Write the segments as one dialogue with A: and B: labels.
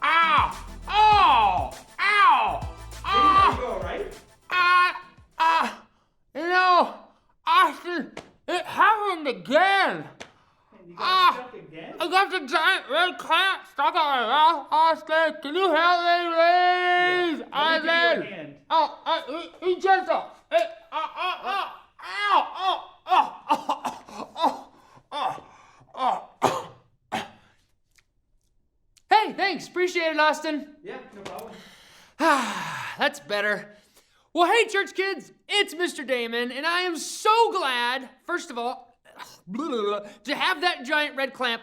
A: Ow! Oh! Ow!
B: Are you all right?
A: Austin, it happened again.
B: You got stuck again?
A: I got the giant red clamp stuck on my mouth. Austin, can you help me, please?
B: Let me give you a hand.
A: He just Hey, thanks. Appreciate it, Austin.
B: Yeah, no problem.
A: That's better. Well, hey, church kids, it's Mr. Damon, and I am so glad, first of all, to have that giant red clamp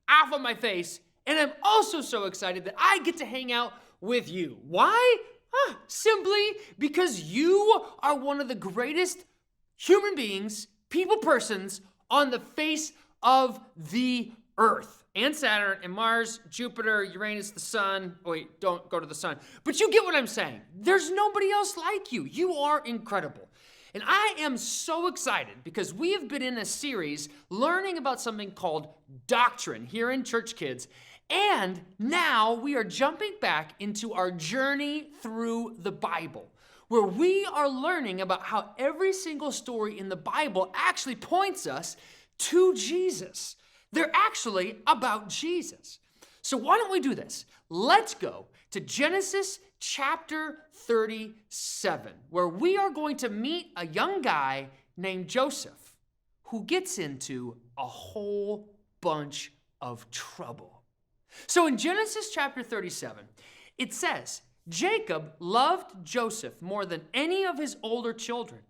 A: off of my face, and I'm also so excited that I get to hang out with you. Why? Simply because you are one of the greatest human beings, persons on the face of the earth. And Saturn, and Mars, Jupiter, Uranus, the sun. Oh, wait, don't go to the sun. But you get what I'm saying. There's nobody else like you. You are incredible. And I am so excited because we have been in a series learning about something called doctrine here in Church Kids. And now we are jumping back into our journey through the Bible, where we are learning about how every single story in the Bible actually points us to Jesus. They're actually about Jesus. So why don't we do this? Let's go to Genesis chapter 37, where we are going to meet a young guy named Joseph who gets into a whole bunch of trouble. So in Genesis chapter 37, it says, Jacob loved Joseph more than any of his older children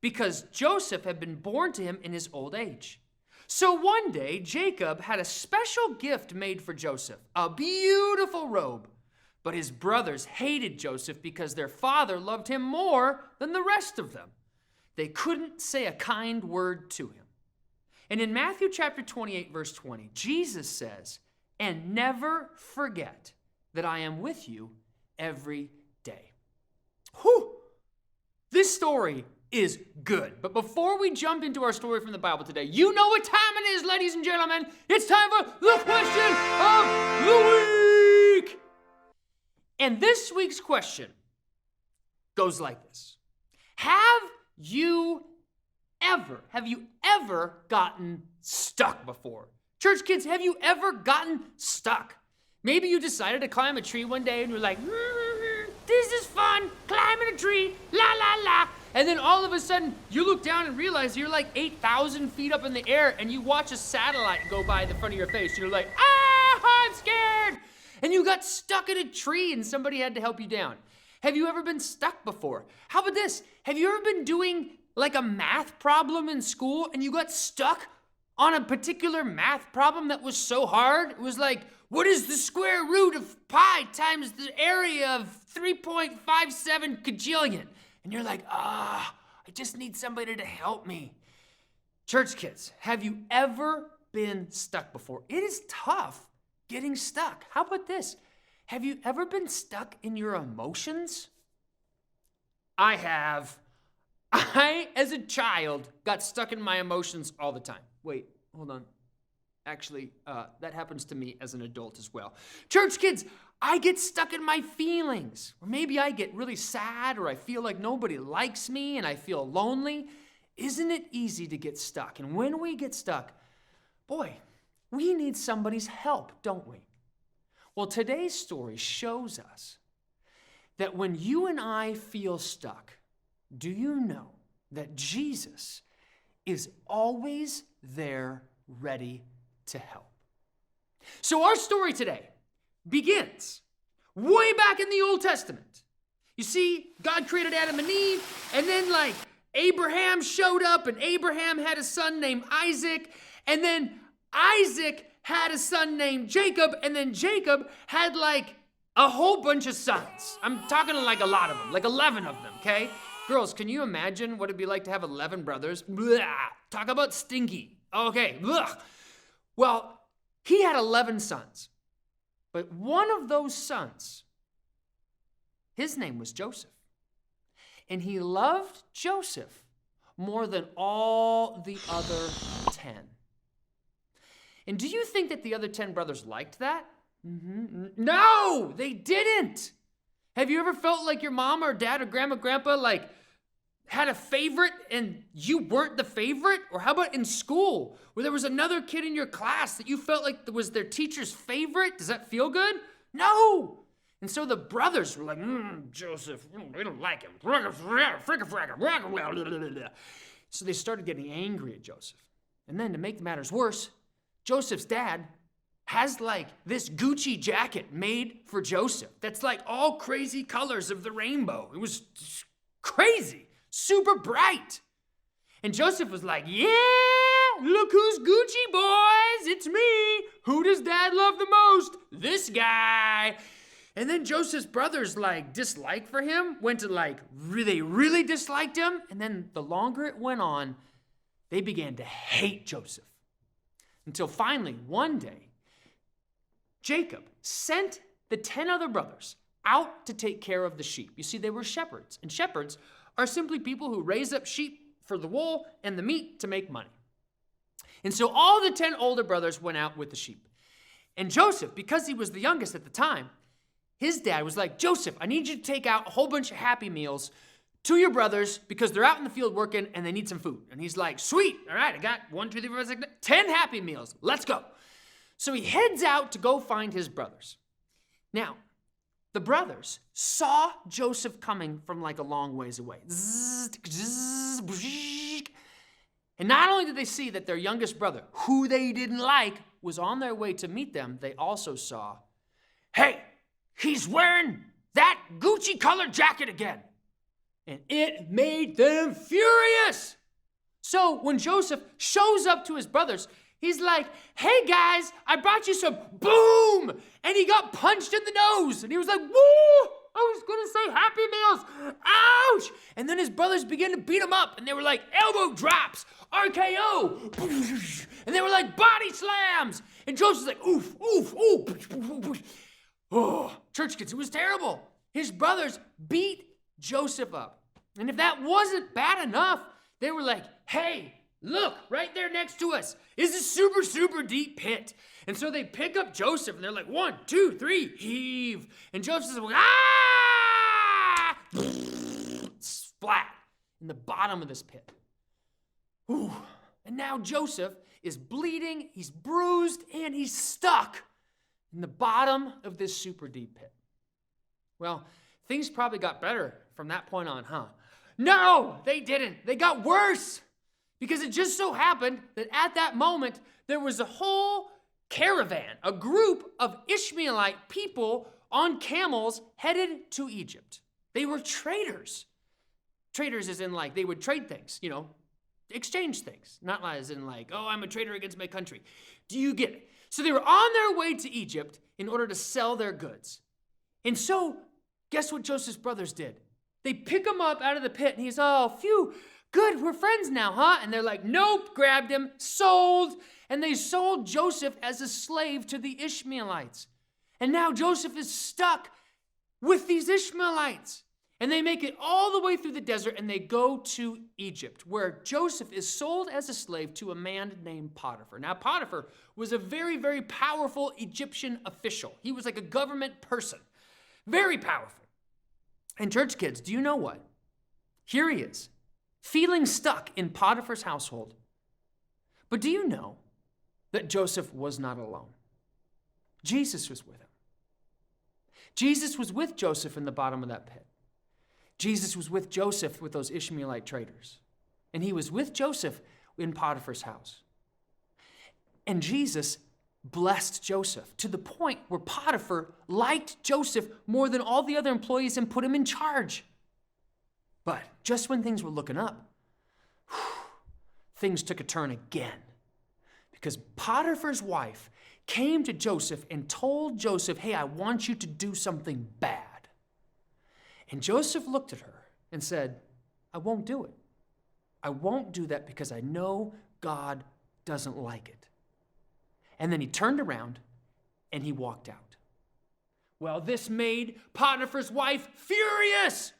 A: because Joseph had been born to him in his old age. So one day, Jacob had a special gift made for Joseph, a beautiful robe. But his brothers hated Joseph because their father loved him more than the rest of them. They couldn't say a kind word to him. And in Matthew chapter 28, verse 20, Jesus says, "And never forget that I am with you every day." Whew! This story is good. But before we jump into our story from the Bible today, you know what time it is, ladies and gentlemen. It's time for the question of the week. And this week's question goes like this. Have you ever gotten stuck before? Church kids, have you ever gotten stuck? Maybe you decided to climb a tree one day and you're like, this is fun, climbing a tree, la la la. And then all of a sudden, you look down and realize you're like 8,000 feet up in the air and you watch a satellite go by the front of your face. You're like, I'm scared. And you got stuck in a tree and somebody had to help you down. Have you ever been stuck before? How about this? Have you ever been doing like a math problem in school and you got stuck on a particular math problem that was so hard? It was like, what is the square root of pi times the area of 3.57 kajillion? And you're like, I just need somebody to help me. Church kids, have you ever been stuck before? It is tough getting stuck. How about this? Have you ever been stuck in your emotions? I have. I, as a child, got stuck in my emotions all the time. Wait, hold on. Actually, that happens to me as an adult as well. Church kids, I get stuck in my feelings. Or maybe I get really sad, or I feel like nobody likes me and I feel lonely. Isn't it easy to get stuck? And when we get stuck, boy, we need somebody's help, don't we? Well, today's story shows us that when you and I feel stuck, do you know that Jesus is always there ready to help? So our story today begins way back in the Old Testament. You see, God created Adam and Eve, and then like Abraham showed up, and Abraham had a son named Isaac, and then Isaac had a son named Jacob, and then Jacob had like a whole bunch of sons. I'm talking like a lot of them, like 11 of them, okay? Girls, can you imagine what it'd be like to have 11 brothers? Blah, talk about stinky. Okay, ugh. Well, he had 11 sons, but one of those sons, his name was Joseph, and he loved Joseph more than all the other 10. And do you think that the other 10 brothers liked that? No, they didn't. Have you ever felt like your mom or dad or grandma, grandpa, like, had a favorite and you weren't the favorite? Or how about in school, where there was another kid in your class that you felt like was their teacher's favorite? Does that feel good? No. And so the brothers were like, Joseph, we don't like him. So they started getting angry at Joseph. And then to make matters worse, Joseph's dad has like this Gucci jacket made for Joseph that's like all crazy colors of the rainbow. It was crazy, super bright. And Joseph was like, yeah, look who's Gucci, boys, it's me. Who does dad love the most? This guy. And then Joseph's brothers like dislike for him went to like, they really disliked him. And then the longer it went on, they began to hate Joseph. Until finally, one day, Jacob sent the 10 other brothers out to take care of the sheep. You see, they were shepherds, and shepherds are simply people who raise up sheep for the wool and the meat to make money. And so all the 10 older brothers went out with the sheep. And Joseph, because he was the youngest at the time, his dad was like, Joseph, I need you to take out a whole bunch of Happy Meals to your brothers because they're out in the field working and they need some food. And he's like, sweet, all right, I got 1, 2, 3, 4, 5, 6, 10 Happy Meals. Let's go. So he heads out to go find his brothers. Now, the brothers saw Joseph coming from like a long ways away. And not only did they see that their youngest brother, who they didn't like, was on their way to meet them, they also saw, hey, he's wearing that Gucci colored jacket again. And it made them furious. So when Joseph shows up to his brothers, he's like, hey guys, I brought you some boom. And he got punched in the nose. And he was like, woo, I was gonna say Happy Meals. Ouch. And then his brothers began to beat him up. And they were like elbow drops, RKO. And they were like body slams. And Joseph's like, oof, oof, oof. Oh, church kids, it was terrible. His brothers beat Joseph up. And if that wasn't bad enough, they were like, hey, look, right there next to us is a super, super deep pit. And so they pick up Joseph and they're like, 1, 2, 3, heave. And Joseph's like, ah! Splat in the bottom of this pit. Ooh. And now Joseph is bleeding, he's bruised, and he's stuck in the bottom of this super deep pit. Well, things probably got better from that point on, huh? No, they didn't. They got worse. Because it just so happened that at that moment, there was a whole caravan, a group of Ishmaelite people on camels headed to Egypt. They were traders. Traders as in like they would trade things, exchange things. Not as in like, oh, I'm a trader against my country. Do you get it? So they were on their way to Egypt in order to sell their goods. And so, guess what Joseph's brothers did? They pick him up out of the pit and he's, oh, phew, good, we're friends now, huh? And they're like, nope, grabbed him, sold. And they sold Joseph as a slave to the Ishmaelites. And now Joseph is stuck with these Ishmaelites. And they make it all the way through the desert and they go to Egypt, where Joseph is sold as a slave to a man named Potiphar. Now, Potiphar was a very, very powerful Egyptian official. He was like a government person. Very powerful. And church kids, do you know what? Here he is, feeling stuck in Potiphar's household. But do you know that Joseph was not alone? Jesus was with him. Jesus was with Joseph in the bottom of that pit. Jesus was with Joseph with those Ishmaelite traders. And he was with Joseph in Potiphar's house. And Jesus blessed Joseph to the point where Potiphar liked Joseph more than all the other employees and put him in charge. But just when things were looking up, things took a turn again. Because Potiphar's wife came to Joseph and told Joseph, hey, I want you to do something bad. And Joseph looked at her and said, I won't do it. I won't do that because I know God doesn't like it. And then he turned around and he walked out. Well, this made Potiphar's wife furious.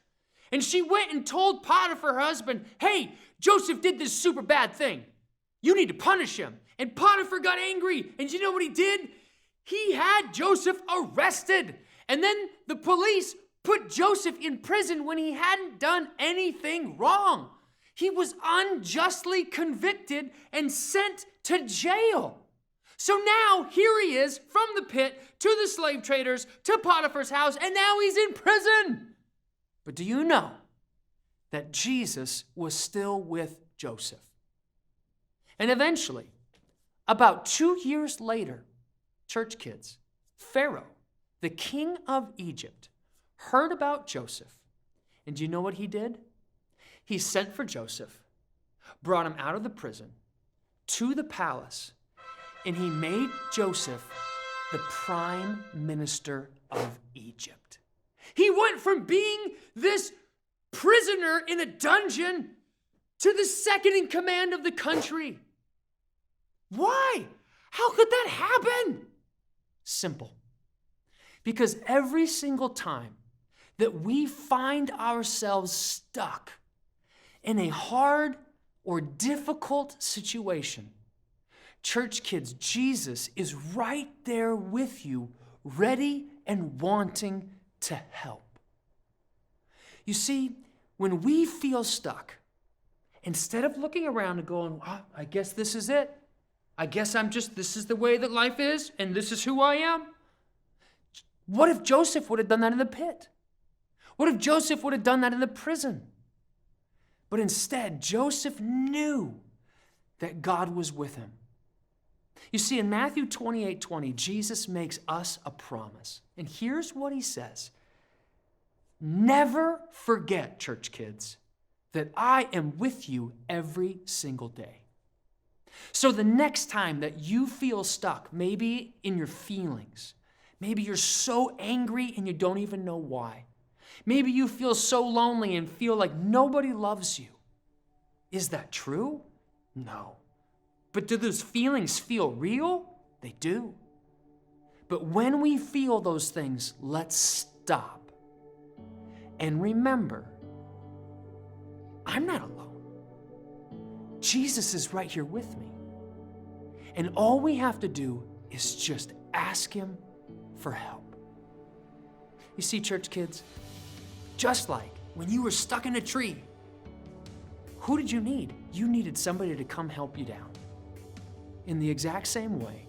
A: And she went and told Potiphar, her husband, hey, Joseph did this super bad thing. You need to punish him. And Potiphar got angry. And you know what he did? He had Joseph arrested. And then the police put Joseph in prison when he hadn't done anything wrong. He was unjustly convicted and sent to jail. So now here he is from the pit to the slave traders to Potiphar's house, and now he's in prison. But do you know that Jesus was still with Joseph? And eventually, about 2 years later, church kids, Pharaoh, the king of Egypt, heard about Joseph. And do you know what he did? He sent for Joseph, brought him out of the prison to the palace, and he made Joseph the prime minister of Egypt. He went from being this prisoner in a dungeon to the second in command of the country. Why? How could that happen? Simple. Because every single time that we find ourselves stuck in a hard or difficult situation, church kids, Jesus is right there with you, ready and wanting to help. You see, when we feel stuck, instead of looking around and going, I guess this is it. I guess this is the way that life is, and this is who I am. What if Joseph would have done that in the pit? What if Joseph would have done that in the prison? But instead, Joseph knew that God was with him. You see, in Matthew 28:20, Jesus makes us a promise. And here's what he says. Never forget, church kids, that I am with you every single day. So the next time that you feel stuck, maybe in your feelings, maybe you're so angry and you don't even know why. Maybe you feel so lonely and feel like nobody loves you. Is that true? No. But do those feelings feel real? They do. But when we feel those things, let's stop and remember, I'm not alone. Jesus is right here with me. And all we have to do is just ask him for help. You see, church kids, just like when you were stuck in a tree, who did you need? You needed somebody to come help you down. In the exact same way,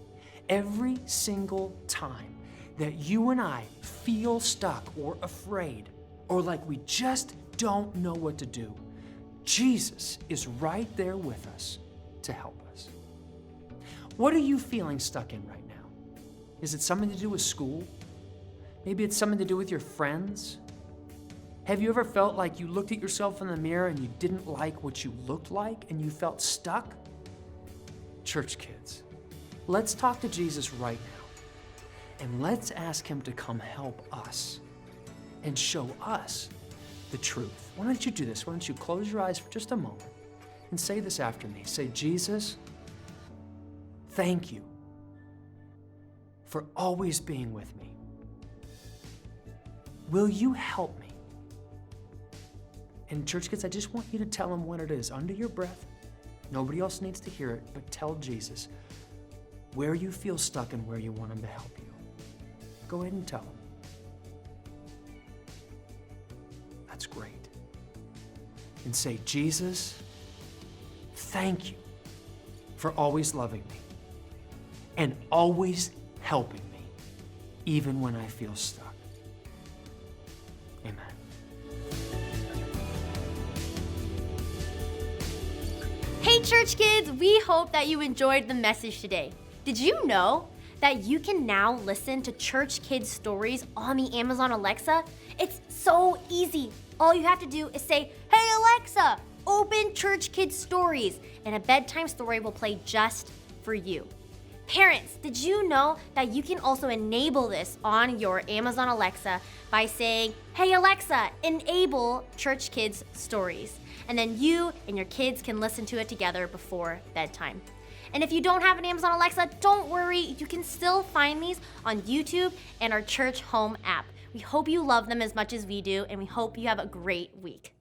A: every single time that you and I feel stuck or afraid, or like we just don't know what to do, Jesus is right there with us to help us. What are you feeling stuck in right now? Is it something to do with school? Maybe it's something to do with your friends. Have you ever felt like you looked at yourself in the mirror and you didn't like what you looked like and you felt stuck? Church kids, let's talk to Jesus right now and let's ask him to come help us and show us the truth. Why don't you do this? Why don't you close your eyes for just a moment and say this after me. Say, Jesus, thank you for always being with me. Will you help me? And church kids, I just want you to tell him what it is under your breath. Nobody else needs to hear it, but tell Jesus where you feel stuck and where you want him to help you. Go ahead and tell him. That's great. And say, Jesus, thank you for always loving me and always helping me, even when I feel stuck. Amen.
C: Hey church kids, we hope that you enjoyed the message today. Did you know that you can now listen to Church Kids stories on the Amazon Alexa? It's so easy. All you have to do is say, "Hey Alexa, open Church Kids stories," and a bedtime story will play just for you. Parents, did you know that you can also enable this on your Amazon Alexa by saying, "Hey Alexa, enable Church Kids stories." And then you and your kids can listen to it together before bedtime. And if you don't have an Amazon Alexa, don't worry, you can still find these on YouTube and our Churchome app. We hope you love them as much as we do, and we hope you have a great week.